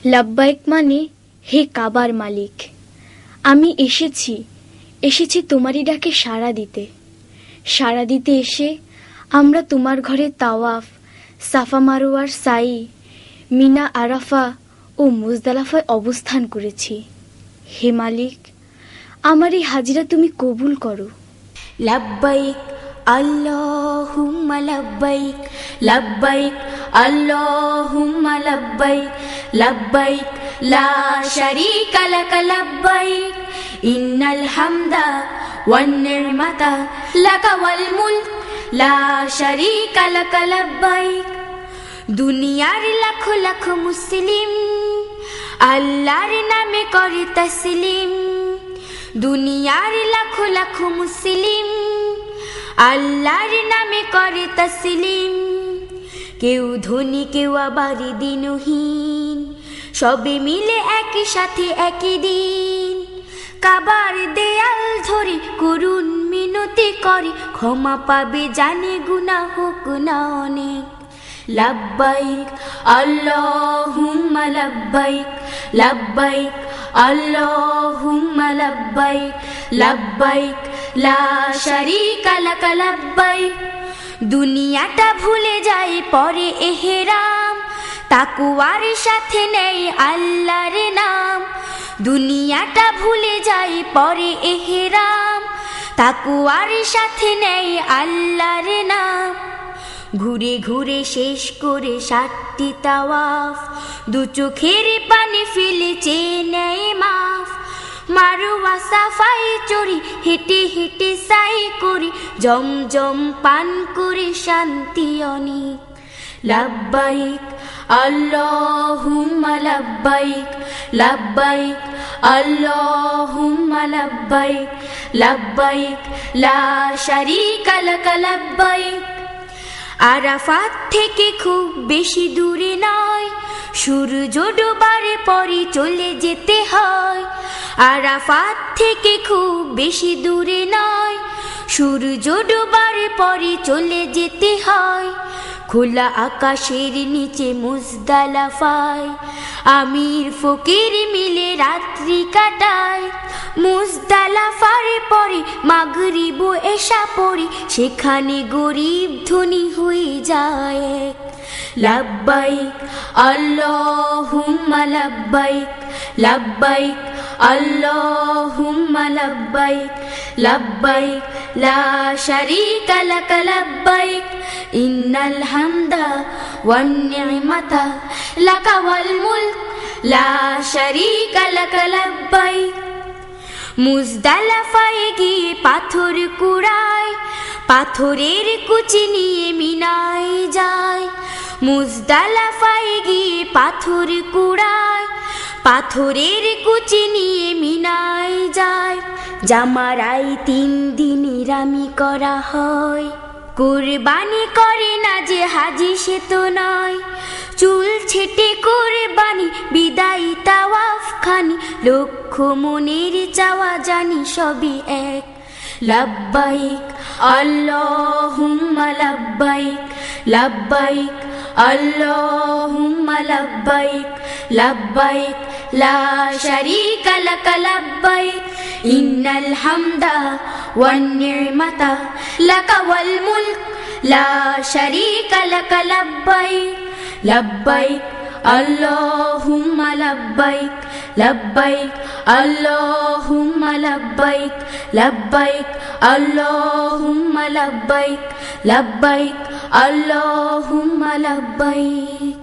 লাব্বাইক মানে হে কাবার মালিক, আমি এসেছি তোমারই ডাকে সাড়া দিতে এসে আমরা তোমার ঘরে তাওয়াফ, সাফা মারোয়ার সাই, মিনা আরাফা ও মুজদালাফায় অবস্থান করেছি। হে মালিক, আমার এই হাজিরা তুমি কবুল করো। লাব্বাইক আল্লাহুম্মা লাব্বাইক, লাব্বাইক আল্লাহুম্মা লাব্বাইক, লাব্বাইক লা শারীকা লাক লাব্বাইক, ইন্নাল হামদা ওয়ান নি'মাতা লাকা ওয়াল মুলক লা শারীকা লাক লাব্বাইক। দুনিয়ার লাখো লাখো মুসলিম আল্লাহর নামে করে তাসলিম, দুনিয়ার লাখো লাখো মুসলিম আল্লাহর নামে করে তাসলিম। কেউ ধনী কেউ আবার দিনহীন, সবে মিলে একই সাথে একই দিন কাবার দেয়াল ধরে করুণ মিনতি করে, ক্ষমা পাবে জানে গুনাহ হোক না অনেক। লাব্বাইক আল্লাহুম্মা লাব্বাইক, লাব্বাইক আল্লাহুম্মা লাব্বাইক, লাব্বাইক লা শারীকা লাক লাব্বাইক। দুনিয়াটা ভুলে যায় পরে এহরাম, তাকওয়ার সাথে নেই আল্লাহর নাম। দুনিয়াটা ভুলে যায় পরে এহরাম, তাকওয়ার সাথে নেই আল্লাহর নাম। ঘুরে ঘুরে শেষ করে 7টি তাওয়াফ, দু চোখের পানি ফেলে চেয়ে নেয় মাফ। মারওয়া সাফায় চড়ি হেঁটে হেঁটে সাই করি, জমজম পান করে শান্তি অনেক। লাব্বাইক আল্লাহুম্মা লাব্বাইক, লাব্বাইক আল্লাহুম্মা লাব্বাইক, লাব্বাইক লা শারীকা লাক লাব্বাইক। আরাফাত থেকে খুব বেশি দূরে নয়, সূর্য ডোবার পরই চলে যেতে হয়। আরাফাত থেকে খুব বেশি দূরে নয়, সূর্য ডোবার পরই চলে যেতে হয়। খোলা আকাশের নিচে মুজদালাফায় আমির ফকির মিলে রাত্রি কাটায়। মুজদালাফার পরে মাগরিব এশা পড়ি, সেখানে গরিব ধনী হয়ে যায় এক। লাব্বাইক আল্লাহুম্মা লাব্বাইক, লাব্বাইক আল্লাহুম্মা লাব্বাইক, লাব্বাইক লা শারীকা লাক লাব্বাইক, ইন্নাল হামদা ওয়ান নি'মাতা লাকা ওয়াল মুলক লা শারীকা লাক লাব্বাইক। মুজদালাফায় গিয়ে পাথর কুড়ায়, পাথরের কুচি নিয়ে মিনায় যায়। মুজদালাফায় গিয়ে পাথর কুড়ায়, পাথরের কুচি নিয়ে মিনায় যায়। জামারাই 3 দিন নিরামি করা হয়, কুরবানি করে না যে হাজি সে তো নয়। চুল ছেটে কুরবানি বিদায়ী তাওয়াফ খানি, লক্ষ মনের চাওয়া জানি সবই এক। লাব্বাইক আল্লাহুম্মা লাব্বাইক, লাব্বাইক আল্লাহুম্মা লাব্বাইক, লাব্বাইক লা শারীকা লাক লাব্বাইক, ইন্নাল হামদা ওয়ান নি'মাতা লাকা ওয়াল মুলক লা শারীকা লাক লাব্বাইক। লাব্বাইক আল্লাহুম্মা লাব্বাইক, লাব্বাইক আল্লাহুম্মা লাব্বাইক, লাব্বাইক আল্লাহুম্মা লাব্বাইক, লাব্বাইক আল্লাহুম্মা লাব্বাইক।